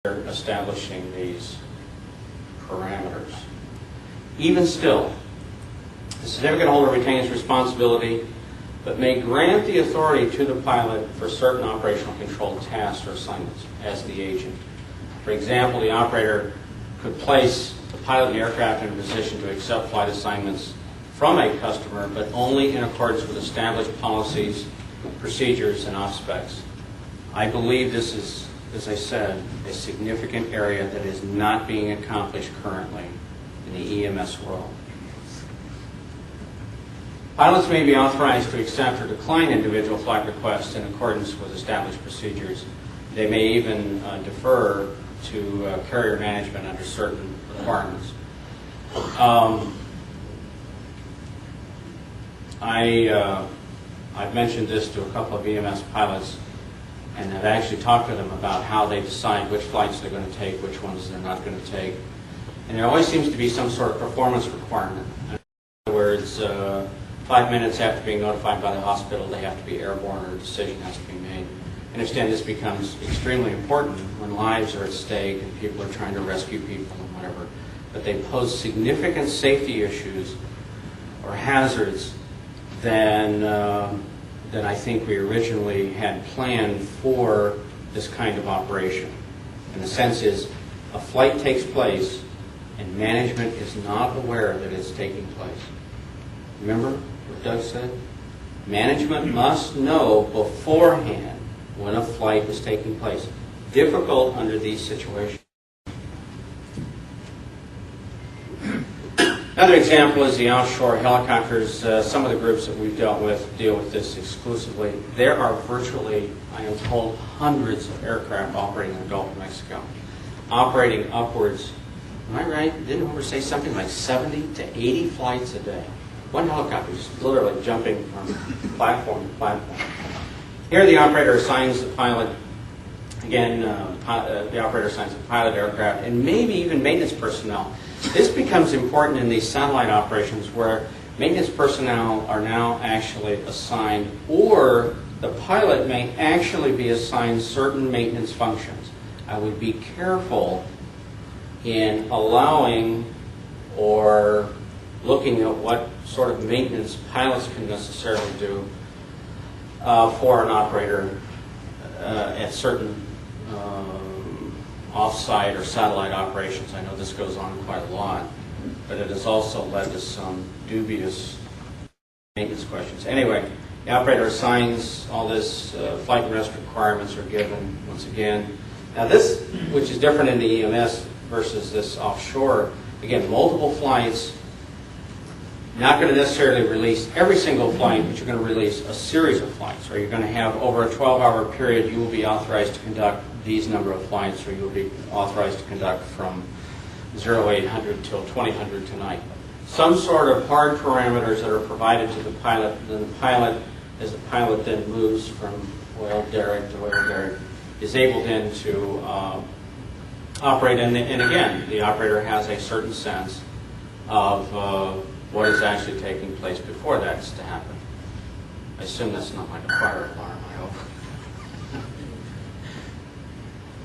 establishing these parameters. Even still, the certificate holder retains responsibility but may grant the authority to the pilot for certain operational control tasks or assignments as the agent. For example, the operator could place the pilot in the aircraft in a position to accept flight assignments from a customer, but only in accordance with established policies, procedures, and op specs. I believe this is, as I said, a significant area that is not being accomplished currently in the EMS world. Pilots may be authorized to accept or decline individual flight requests in accordance with established procedures. They may even defer to carrier management under certain requirements. I've mentioned this to a couple of EMS pilots, and I've actually talked to them about how they decide which flights they're going to take, which ones they're not going to take. And there always seems to be some sort of performance requirement. In other words, 5 minutes after being notified by the hospital, they have to be airborne or a decision has to be made. I understand this becomes extremely important when lives are at stake and people are trying to rescue people and whatever, but they pose significant safety issues or hazards than I think we originally had planned for this kind of operation. And the sense is, a flight takes place and management is not aware that it's taking place. Remember what Doug said? Management must know beforehand when a flight is taking place. Difficult under these situations. Another example is the offshore helicopters. Some of the groups that we've dealt with deal with this exclusively. There are virtually, I am told, hundreds of aircraft operating in the Gulf of Mexico, operating upwards, am I right? Didn't Homer say something like 70 to 80 flights a day? One helicopter just literally jumping from platform to platform. Here the operator assigns the pilot, again, the operator assigns the pilot aircraft, and maybe even maintenance personnel. This becomes important in these satellite operations where maintenance personnel are now actually assigned, or the pilot may actually be assigned certain maintenance functions. I would be careful in allowing or looking at what sort of maintenance pilots can necessarily do for an operator at certain off-site or satellite operations. I know this goes on quite a lot, but it has also led to some dubious maintenance questions. Anyway, the operator assigns all this, flight and rest requirements are given once again. Now this, which is different in the EMS versus this offshore, again, multiple flights, not going to necessarily release every single flight, but you're going to release a series of flights, or you're going to have over a 12-hour period, you will be authorized to conduct these number of flights, or you'll be authorized to conduct from 0800 till 2000 tonight. Some sort of hard parameters that are provided to the pilot, then the pilot, as the pilot then moves from oil derrick to oil derrick, is able then to operate, and again, the operator has a certain sense of what is actually taking place before that's to happen. I assume that's not like a fire alarm, I hope.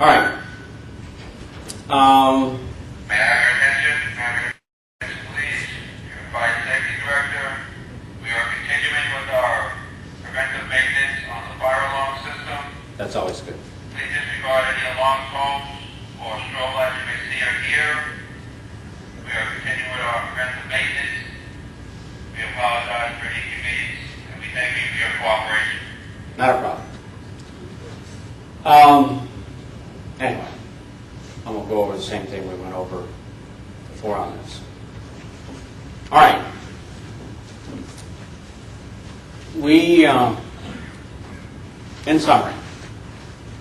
All right. May I have your attention? Please, your Fire Safety Director. We are continuing with our preventive maintenance on the fire alarm system. That's always good. Please disregard any alarm phones or strobe lights you may see or hear. We are continuing with our preventive maintenance. We apologize for any inconvenience, and we thank you for your cooperation. Not a problem. Anyway, I'm going to go over the same thing we went over before on this. All right. We, in summary,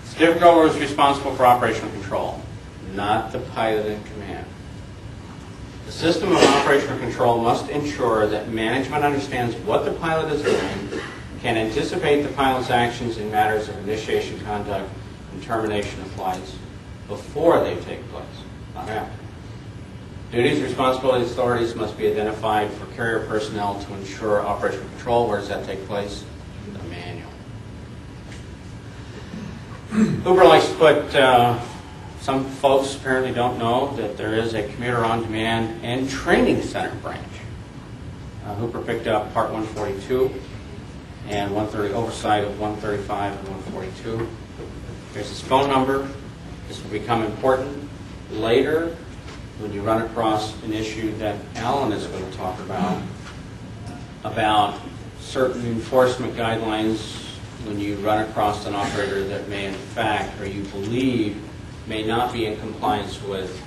certificate holder is responsible for operational control, not the pilot in command. The system of operational control must ensure that management understands what the pilot is doing, can anticipate the pilot's actions in matters of initiation, conduct, and termination of flights before they take place, not after. Duties, responsibilities, authorities must be identified for carrier personnel to ensure operational control. Where does that take place? In the manual. Uber likes to put Some folks apparently don't know that there is a commuter on-demand and training center branch. Hooper picked up Part 142 and 130 oversight of 135 and 142. Here's his phone number. This will become important later when you run across an issue that Alan is going to talk about certain enforcement guidelines when you run across an operator that may in fact, or you believe, may not be in compliance with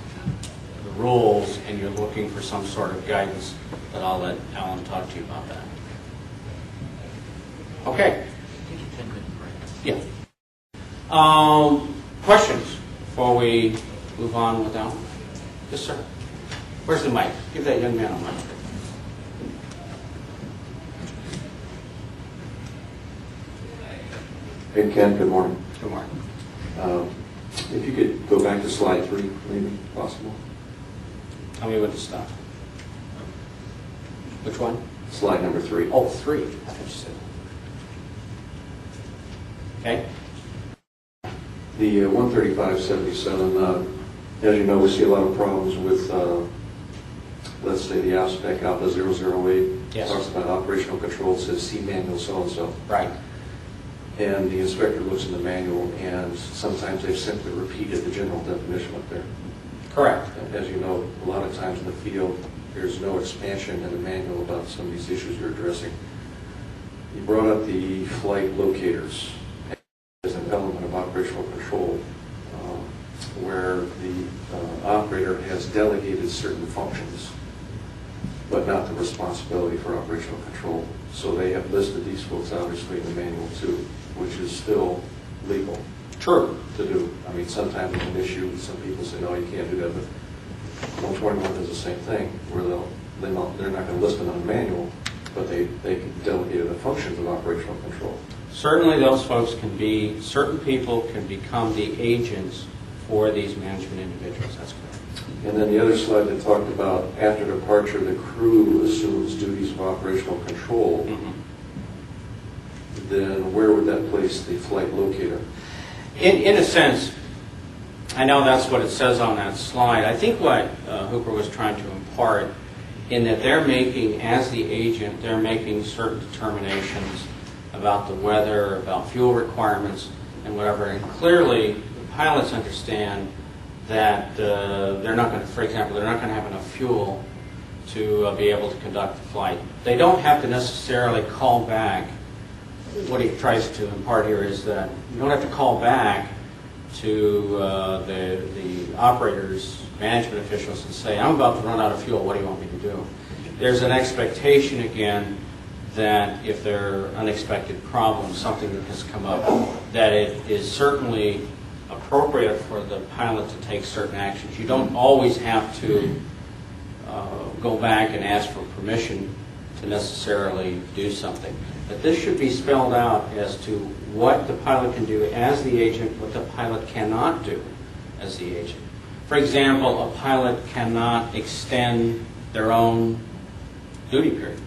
the rules, and you're looking for some sort of guidance. But I'll let Alan talk to you about that. Okay. Yeah. Questions before we move on with Alan? Yes, sir. Where's the mic? Give that young man a mic. Hey, Ken, good morning. Good morning. If you could go back to slide 3, maybe, possible. Tell me when to stop. Which one? Slide number 3. Oh, 3. That's what you said. Okay. The 135.77, as you know, we see a lot of problems with, let's say, the ASPEC Alpha 008. Yes. Talks about operational control, says see manual so-and-so. Right. And the inspector looks in the manual, and sometimes they've simply repeated the general definition up there. Correct. As you know, a lot of times in the field, there's no expansion in the manual about some of these issues you're addressing. You brought up the flight locators as an element of operational control, where the operator has delegated certain functions, but not the responsibility for operational control. So they have listed these folks obviously in the manual too, which is still legal. True. To do. I mean, sometimes it's an issue. Some people say, no, you can't do that, but 121 does the same thing, where they're not going to list it on the manual, but they can delegate the functions of operational control. Certainly those folks can be, certain people can become the agents for these management individuals. That's correct. And then the other slide that talked about after departure, the crew assumes duties of operational control. Mm-hmm. Then where would that place the flight locator? In a sense, I know that's what it says on that slide. I think what Hooper was trying to impart in that they're making, as the agent, they're making certain determinations about the weather, about fuel requirements, and whatever. And clearly, the pilots understand that they're not going to, for example, they're not going to have enough fuel to be able to conduct the flight. They don't have to necessarily call back. What he tries to impart here is that you don't have to call back to the operators, management officials, and say, I'm about to run out of fuel, what do you want me to do? There's an expectation, again, that if there are unexpected problems, something that has come up, that it is certainly appropriate for the pilot to take certain actions. You don't always have to go back and ask for permission to necessarily do something. But this should be spelled out as to what the pilot can do as the agent, what the pilot cannot do as the agent. For example, a pilot cannot extend their own duty period.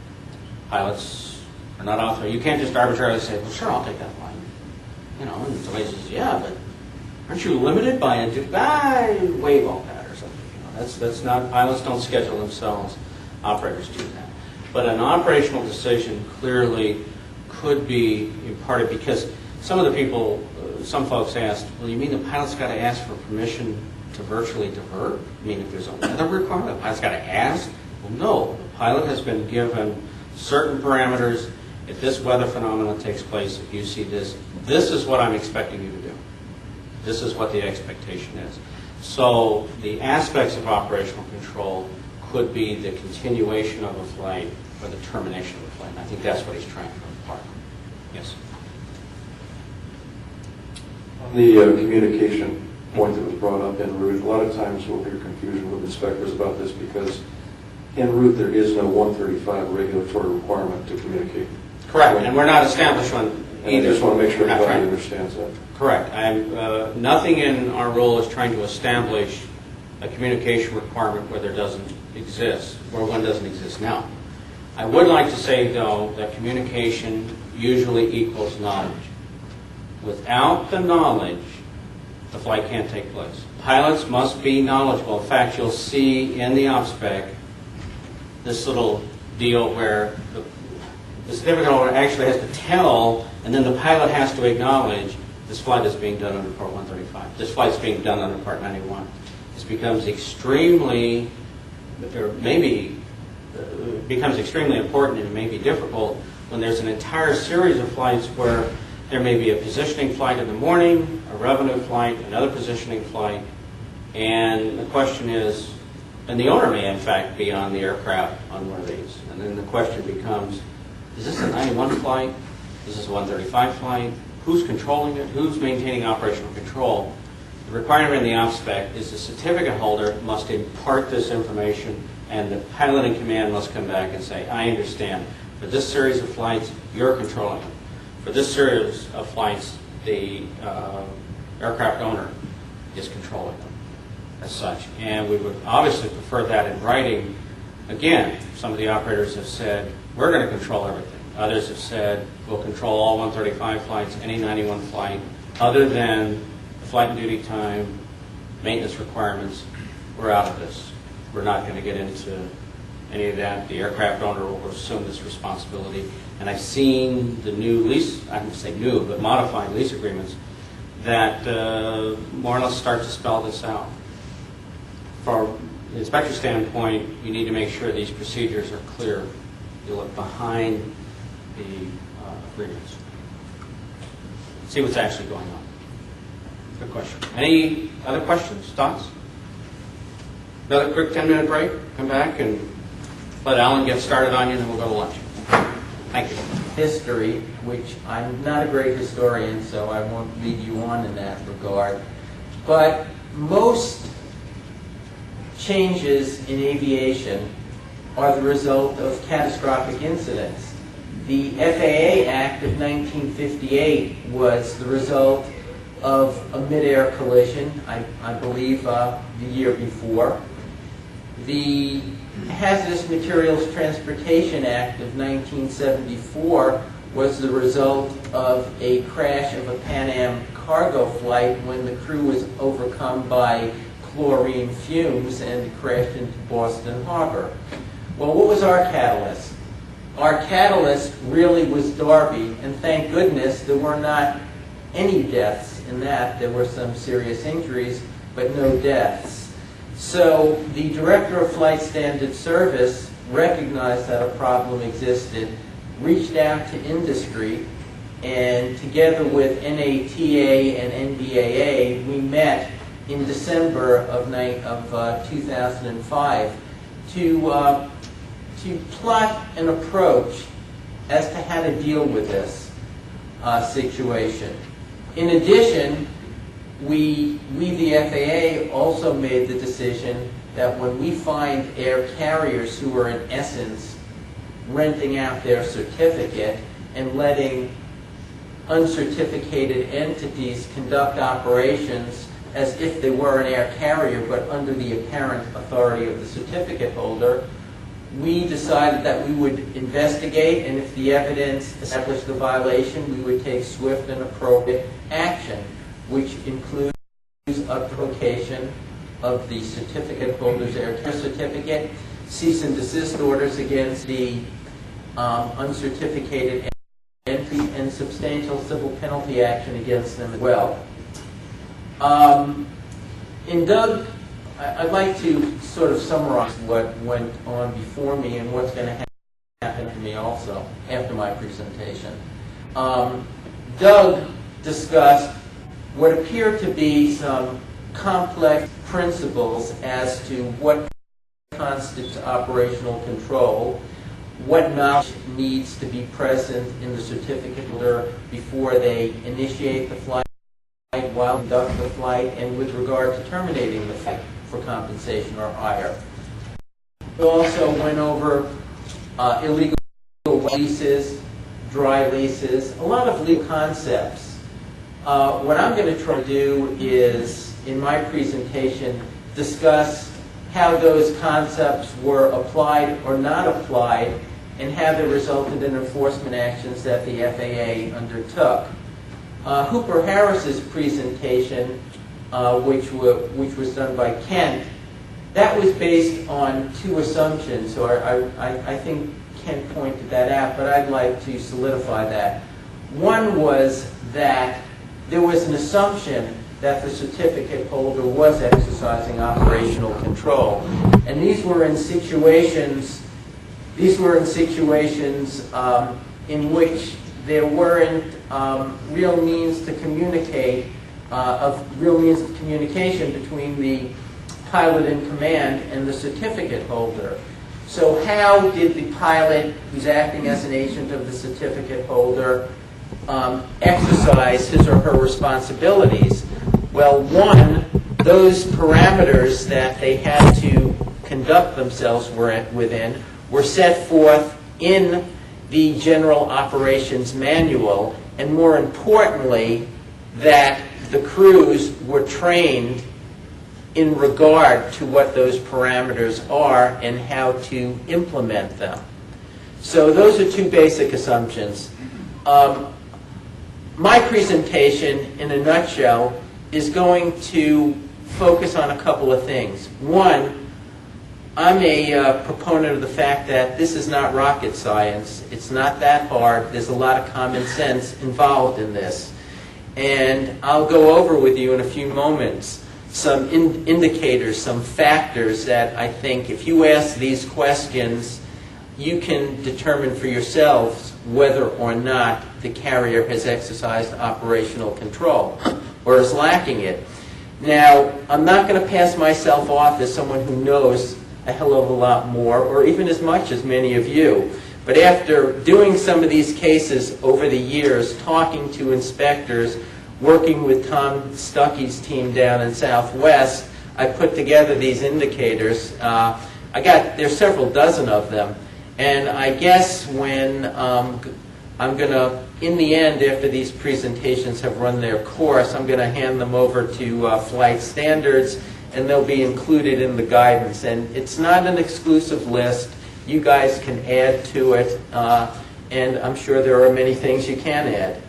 Pilots are not authorized. You can't just arbitrarily say, well, sure, I'll take that line. You know, and somebody says, yeah, but aren't you limited by a duty? Waive all that or something. You know, that's not, pilots don't schedule themselves. Operators do that. But an operational decision clearly could be imparted, because some of the people, some folks asked, well, you mean the pilot's got to ask for permission to virtually divert? I mean, if there's a weather requirement, the pilot's got to ask? Well, no. The pilot has been given certain parameters. If this weather phenomenon takes place, if you see this, this is what I'm expecting you to do. This is what the expectation is. So the aspects of operational control could be the continuation of a flight or the termination of a flight. And I think that's what he's trying to impart. Yes? On the communication point that was brought up en route, a lot of times we'll hear confusion with inspectors about this because en route there is no 135 regulatory requirement to communicate. Correct, and we're not established one either. I just want to make sure everybody understands that. Correct. Nothing in our rule is trying to establish a communication requirement where there doesn't exist, where one doesn't exist now. I would like to say, though, that communication usually equals knowledge. Without the knowledge, the flight can't take place. Pilots must be knowledgeable. In fact, you'll see in the op spec this little deal where the certificate holder actually has to tell, and then the pilot has to acknowledge this flight is being done under Part 135. This flight's being done under Part 91. This becomes extremely, or maybe becomes extremely important and may be difficult when there's an entire series of flights where there may be a positioning flight in the morning, a revenue flight, another positioning flight, and the question is, and the owner may in fact be on the aircraft on one of these, and then the question becomes, is this a 91 flight? Is this a 135 flight? Who's controlling it? Who's maintaining operational control? The requirement in the op spec is the certificate holder must impart this information, and the pilot in command must come back and say, I understand. For this series of flights, you're controlling them. For this series of flights, the aircraft owner is controlling them as such. And we would obviously prefer that in writing. Again, some of the operators have said, we're going to control everything. Others have said, we'll control all 135 flights, any 91 flight, other than the flight and duty time, maintenance requirements. We're out of this. We're not going to get into any of that. The aircraft owner will assume this responsibility. And I've seen the new lease, I wouldn't say new, but modified lease agreements that more or less start to spell this out. From the inspector standpoint, you need to make sure these procedures are clear. You look behind the agreements. See what's actually going on. Good question. Any other questions, thoughts? Another quick 10-minute break. Come back and let Alan get started on you, and then we'll go to lunch. Thank you. History, which I'm not a great historian, so I won't lead you on in that regard. But most changes in aviation are the result of catastrophic incidents. The FAA Act of 1958 was the result of a mid-air collision, I believe the year before. The Hazardous Materials Transportation Act of 1974 was the result of a crash of a Pan Am cargo flight when the crew was overcome by chlorine fumes and crashed into Boston Harbor. Well, what was our catalyst? Our catalyst really was Darby, and thank goodness there were not any deaths in that. There were some serious injuries, but no deaths. So the Director of Flight Standard Service recognized that a problem existed, reached out to industry, and together with NATA and NBAA, we met in December of 2005 to plot an approach as to how to deal with this situation. In addition, we the FAA also made the decision that when we find air carriers who are in essence renting out their certificate and letting uncertificated entities conduct operations as if they were an air carrier but under the apparent authority of the certificate holder, we decided that we would investigate, and if the evidence established the violation, we would take swift and appropriate action, which includes application of the certificate holder's air certificate, cease and desist orders against the uncertificated entity, and substantial civil penalty action against them as well. In Doug, I'd like to sort of summarize what went on before me and what's going to happen to me also after my presentation. Doug discussed what appeared to be some complex principles as to what constitutes operational control, what knowledge needs to be present in the certificate holder before they initiate the flight, while conduct the flight, and with regard to terminating the flight for compensation or hire. We also went over illegal leases, dry leases, a lot of legal concepts. What I'm going to try to do is, in my presentation, discuss how those concepts were applied or not applied and how they resulted in enforcement actions that the FAA undertook. Hooper Harris's presentation which was done by Kent, that was based on two assumptions. So I think Kent pointed that out, but I'd like to solidify that. One was that there was an assumption that the certificate holder was exercising operational control, and these were in situations in which there weren't real means of communication between the pilot in command and the certificate holder. So how did the pilot, who's acting as an agent of the certificate holder, exercise his or her responsibilities? Well, one, those parameters that they had to conduct themselves within were set forth in the General Operations Manual, and more importantly, that the crews were trained in regard to what those parameters are and how to implement them. So those are two basic assumptions. My presentation, in a nutshell, is going to focus on a couple of things. One, I'm a proponent of the fact that this is not rocket science. It's not that hard. There's a lot of common sense involved in this. And I'll go over with you in a few moments some indicators, some factors that I think if you ask these questions, you can determine for yourselves whether or not the carrier has exercised operational control or is lacking it. Now, I'm not going to pass myself off as someone who knows a hell of a lot more, or even as much as many of you. But after doing some of these cases over the years, talking to inspectors, working with Tom Stuckey's team down in Southwest, I put together these indicators. There's several dozen of them. And I guess when I'm going to, in the end, after these presentations have run their course, I'm going to hand them over to Flight Standards, and they'll be included in the guidance. And it's not an exclusive list. You guys can add to it, and I'm sure there are many things you can add.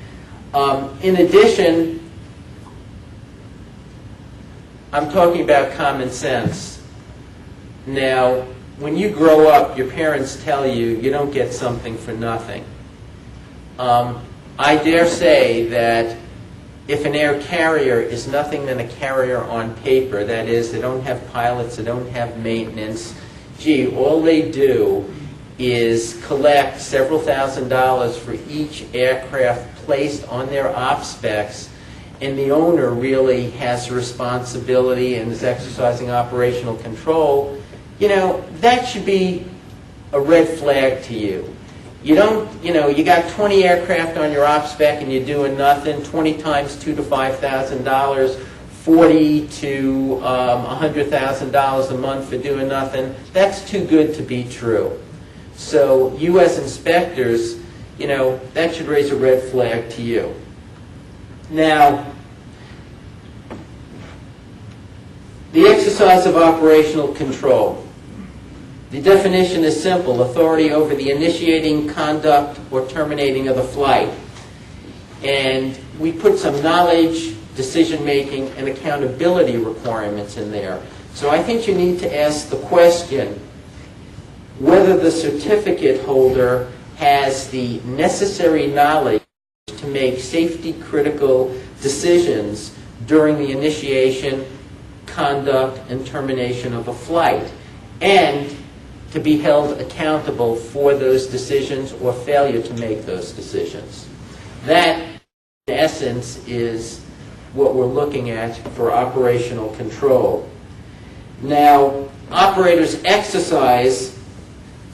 In addition, I'm talking about common sense. Now, when you grow up, your parents tell you you don't get something for nothing. I dare say that if an air carrier is nothing than a carrier on paper, that is, they don't have pilots, they don't have maintenance, gee, all they do is collect several $1,000s for each aircraft placed on their op specs, and the owner really has responsibility and is exercising operational control, you know, that should be a red flag to you. You don't, you know, you got 20 aircraft on your op spec and you're doing nothing, 20 times $2,000 to $5,000, $40,000 to $100,000 a month for doing nothing. That's too good to be true. So you as inspectors, you know, that should raise a red flag to you. Now, the exercise of operational control. The definition is simple: authority over the initiating, conduct, or terminating of the flight. And we put some knowledge, decision-making, and accountability requirements in there. So I think you need to ask the question whether the certificate holder has the necessary knowledge to make safety-critical decisions during the initiation, conduct, and termination of a flight, and to be held accountable for those decisions or failure to make those decisions. That, in essence, is what we're looking at for operational control. Now,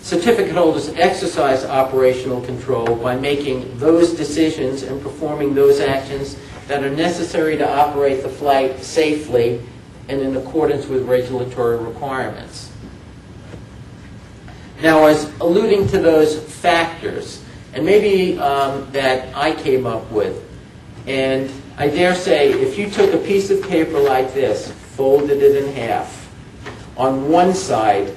certificate holders exercise operational control by making those decisions and performing those actions that are necessary to operate the flight safely and in accordance with regulatory requirements. Now, I was alluding to those factors, and maybe that I came up with, and I dare say if you took a piece of paper like this, folded it in half, on one side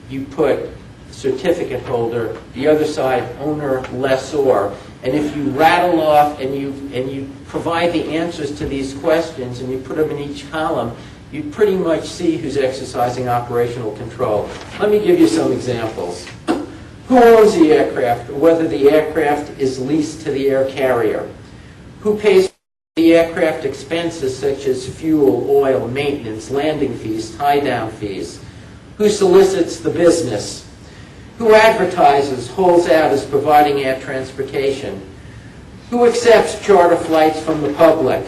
you put certificate holder, the other side owner, lessor, And if you rattle off and you provide the answers to these questions and you put them in each column, you pretty much see who's exercising operational control. Let me give you some examples. Who owns the aircraft, or whether the aircraft is leased to the air carrier? Who pays for the aircraft expenses such as fuel, oil, maintenance, landing fees, tie-down fees? Who solicits the business? Who advertises, holds out as providing air transportation? Who accepts charter flights from the public?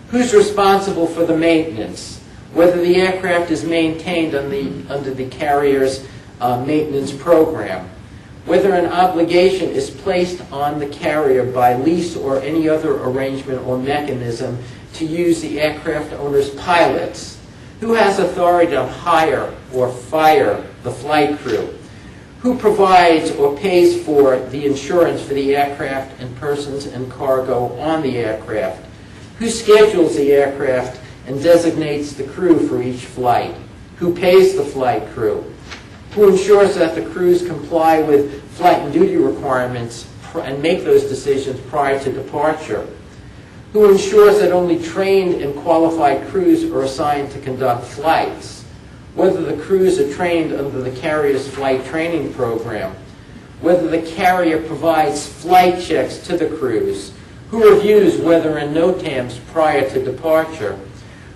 Who's responsible for the maintenance? Whether the aircraft is maintained under the carrier's maintenance program. Whether an obligation is placed on the carrier by lease or any other arrangement or mechanism to use the aircraft owner's pilots. Who has authority to hire or fire the flight crew? Who provides or pays for the insurance for the aircraft and persons and cargo on the aircraft? Who schedules the aircraft and designates the crew for each flight? Who pays the flight crew? Who ensures that the crews comply with flight and duty requirements and make those decisions prior to departure? Who ensures that only trained and qualified crews are assigned to conduct flights? Whether the crews are trained under the carrier's flight training program? Whether the carrier provides flight checks to the crews? Who reviews weather and NOTAMs prior to departure?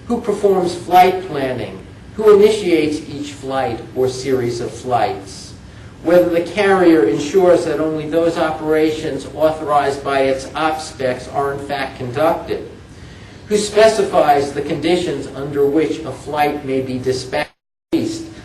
Who performs flight planning? Who initiates each flight or series of flights? Whether the carrier ensures that only those operations authorized by its op specs are in fact conducted? Who specifies the conditions under which a flight may be dispatched?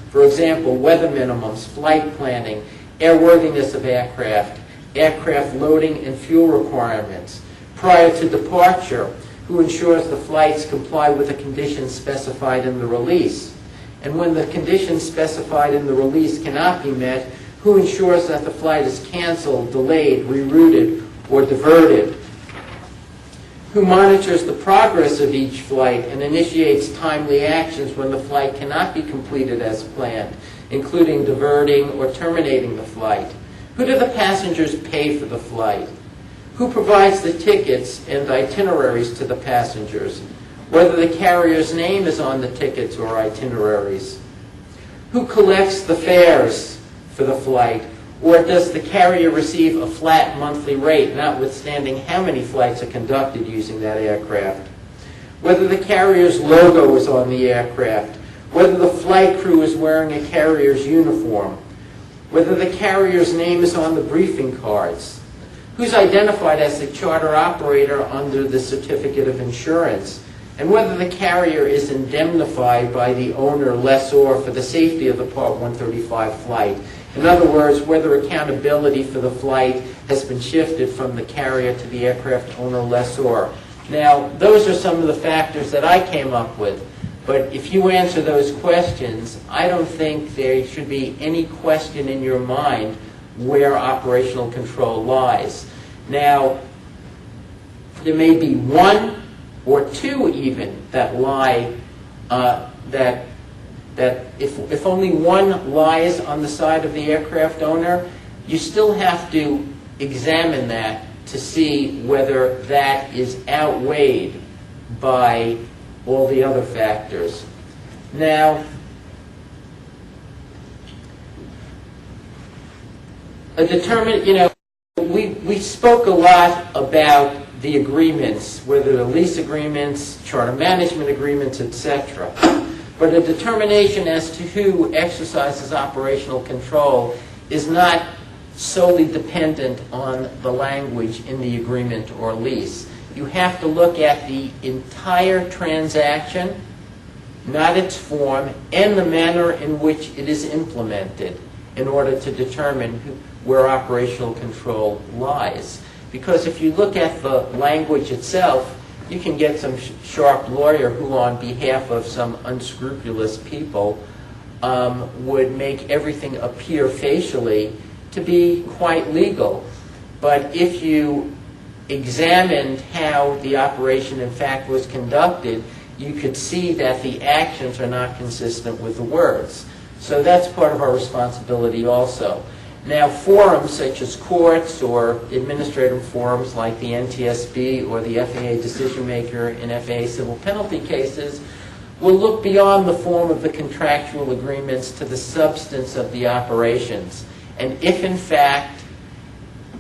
For example, weather minimums, flight planning, airworthiness of aircraft, aircraft loading and fuel requirements. Prior to departure, who ensures the flights comply with the conditions specified in the release? And when the conditions specified in the release cannot be met, who ensures that the flight is canceled, delayed, rerouted, or diverted? Who monitors the progress of each flight and initiates timely actions when the flight cannot be completed as planned, including diverting or terminating the flight? Who do the passengers pay for the flight? Who provides the tickets and itineraries to the passengers? Whether the carrier's name is on the tickets or itineraries? Who collects the fares for the flight? Or does the carrier receive a flat monthly rate, notwithstanding how many flights are conducted using that aircraft? Whether the carrier's logo is on the aircraft? Whether the flight crew is wearing a carrier's uniform? Whether the carrier's name is on the briefing cards? Who's identified as the charter operator under the certificate of insurance? And whether the carrier is indemnified by the owner lessor for the safety of the Part 135 flight. In other words, whether accountability for the flight has been shifted from the carrier to the aircraft owner lessor. Now, those are some of the factors that I came up with. But if you answer those questions, I don't think there should be any question in your mind where operational control lies. Now, there may be one or two even that lie, that if only one lies on the side of the aircraft owner, you still have to examine that to see whether that is outweighed by all the other factors. Now, we spoke a lot about the agreements, whether the lease agreements, charter management agreements, etc. But a determination as to who exercises operational control is not solely dependent on the language in the agreement or lease. You have to look at the entire transaction, not its form, and the manner in which it is implemented in order to determine where operational control lies. Because if you look at the language itself, you can get some sharp lawyer who, on behalf of some unscrupulous people, would make everything appear facially to be quite legal. But if you examined how the operation in fact was conducted, you could see that the actions are not consistent with the words. So that's part of our responsibility also. Now, forums such as courts or administrative forums like the NTSB or the FAA decision maker in FAA civil penalty cases will look beyond the form of the contractual agreements to the substance of the operations. And if, in fact,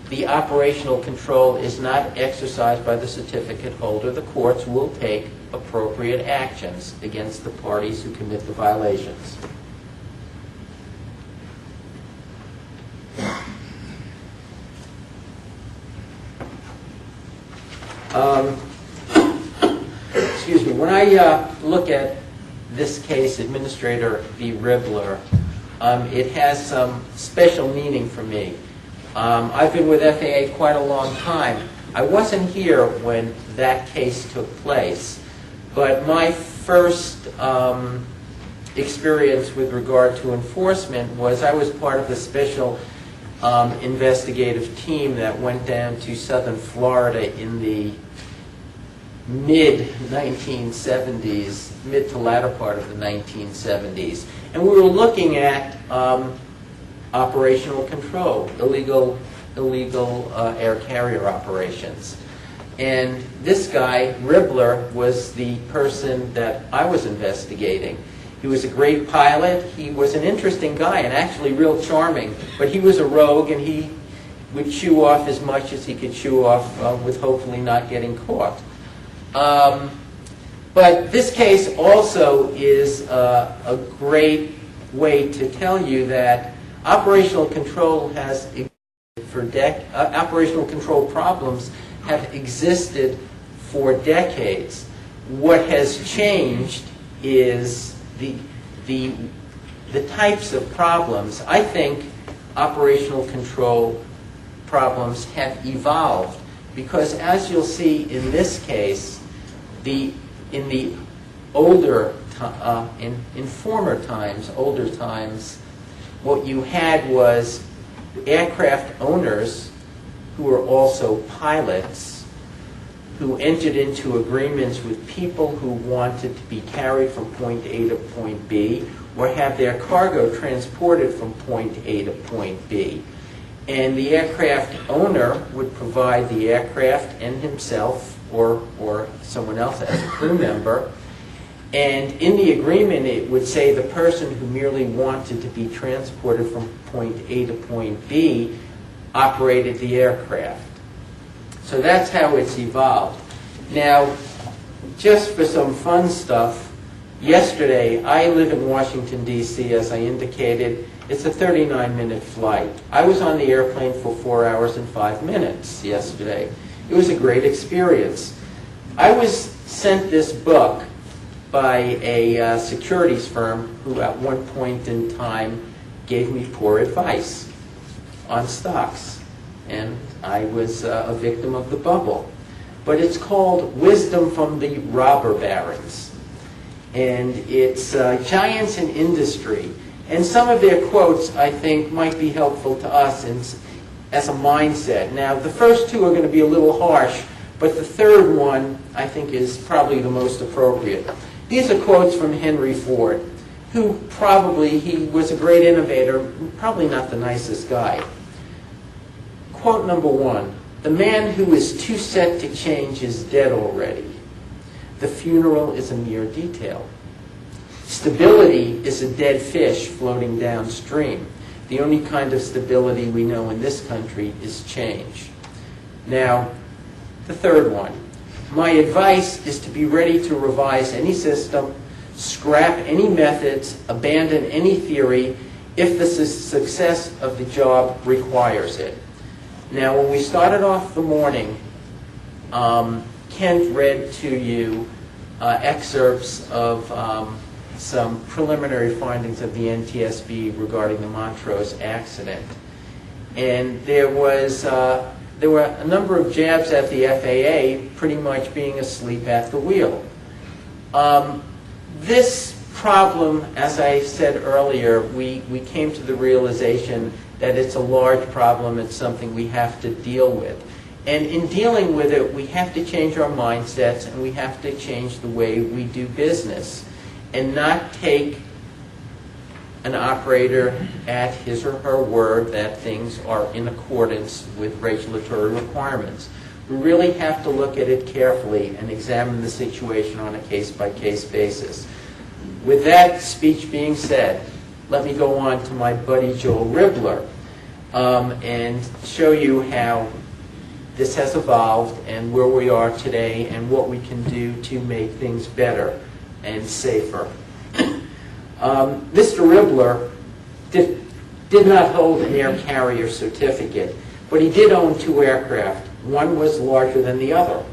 the operational control is not exercised by the certificate holder, the courts will take appropriate actions against the parties who commit the violations. Excuse me. When I look at this case, Administrator v. Ribbler, it has some special meaning for me. I've been with FAA quite a long time. I wasn't here when that case took place, but my first experience with regard to enforcement was I was part of the special investigative team that went down to southern Florida in the mid-1970s, mid to latter part of the 1970s. And we were looking at operational control, illegal air carrier operations. And this guy, Ribbler, was the person that I was investigating. He was a great pilot. He was an interesting guy and actually real charming. But he was a rogue, and he would chew off as much as he could chew off with hopefully not getting caught. But this case also is a great way to tell you that operational control has operational control problems have existed for decades. What has changed is the types of problems. I think operational control problems have evolved because, as you'll see in this case, in former times, older times, what you had was aircraft owners who were also pilots who entered into agreements with people who wanted to be carried from point A to point B or have their cargo transported from point A to point B. And the aircraft owner would provide the aircraft and himself or someone else as a crew member. And in the agreement, it would say the person who merely wanted to be transported from point A to point B operated the aircraft. So that's how it's evolved. Now, just for some fun stuff, yesterday, I live in Washington, D.C., as I indicated. It's a 39-minute flight. I was on the airplane for 4 hours and 5 minutes yesterday. It was a great experience. I was sent this book by a securities firm who at one point in time gave me poor advice on stocks. And I was a victim of the bubble. But it's called Wisdom from the Robber Barons. And it's giants in industry. And some of their quotes, I think, might be helpful to us as a mindset. Now, the first two are going to be a little harsh, but the third one, I think, is probably the most appropriate. These are quotes from Henry Ford, who he was a great innovator, probably not the nicest guy. Quote number 1, "The man who is too set to change is dead already. The funeral is a mere detail. Stability is a dead fish floating downstream. The only kind of stability we know in this country is change." Now, the third one. "My advice is to be ready to revise any system, scrap any methods, abandon any theory if the success of the job requires it." Now, when we started off the morning, Kent read to you excerpts of some preliminary findings of the NTSB regarding the Montrose accident. And there were a number of jabs at the FAA pretty much being asleep at the wheel. This problem, as I said earlier, we came to the realization that it's a large problem. It's something we have to deal with. And in dealing with it, we have to change our mindsets and we have to change the way we do business and not take an operator at his or her word that things are in accordance with regulatory requirements. We really have to look at it carefully and examine the situation on a case-by-case basis. With that speech being said, let me go on to my buddy Joel Ribbler and show you how this has evolved and where we are today and what we can do to make things better and safer. Mr. Ribbler did not hold an air carrier certificate, but he did own 2 aircraft. One was larger than the other.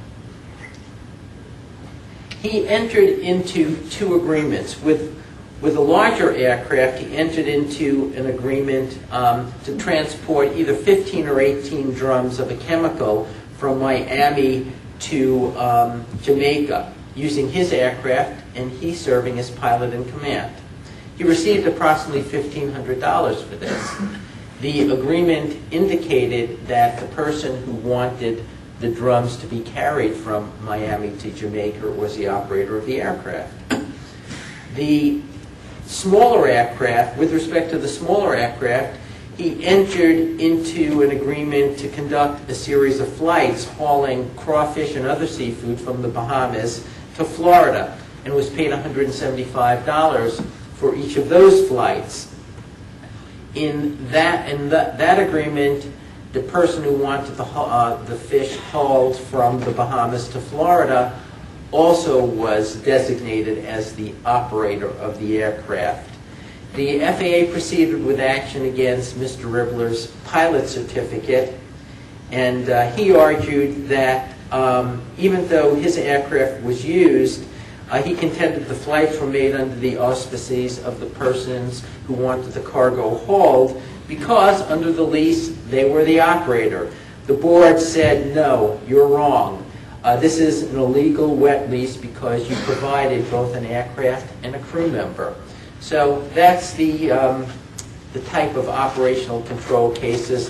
He entered into 2 agreements. With a larger aircraft, he entered into an agreement to transport either 15 or 18 drums of a chemical from Miami to Jamaica using his aircraft and he serving as pilot in command. He received approximately $1,500 for this. The agreement indicated that the person who wanted the drums to be carried from Miami to Jamaica was the operator of the aircraft. The smaller aircraft, with respect to the smaller aircraft, he entered into an agreement to conduct a series of flights hauling crawfish and other seafood from the Bahamas to Florida and was paid $175 for each of those flights. In that agreement, the person who wanted the fish hauled from the Bahamas to Florida also was designated as the operator of the aircraft. The FAA proceeded with action against Mr. Ribbler's pilot certificate, and he argued that even though his aircraft was used, he contended the flights were made under the auspices of the persons who wanted the cargo hauled because under the lease they were the operator. The board said, no, you're wrong. This is an illegal wet lease because you provided both an aircraft and a crew member. So that's the type of operational control cases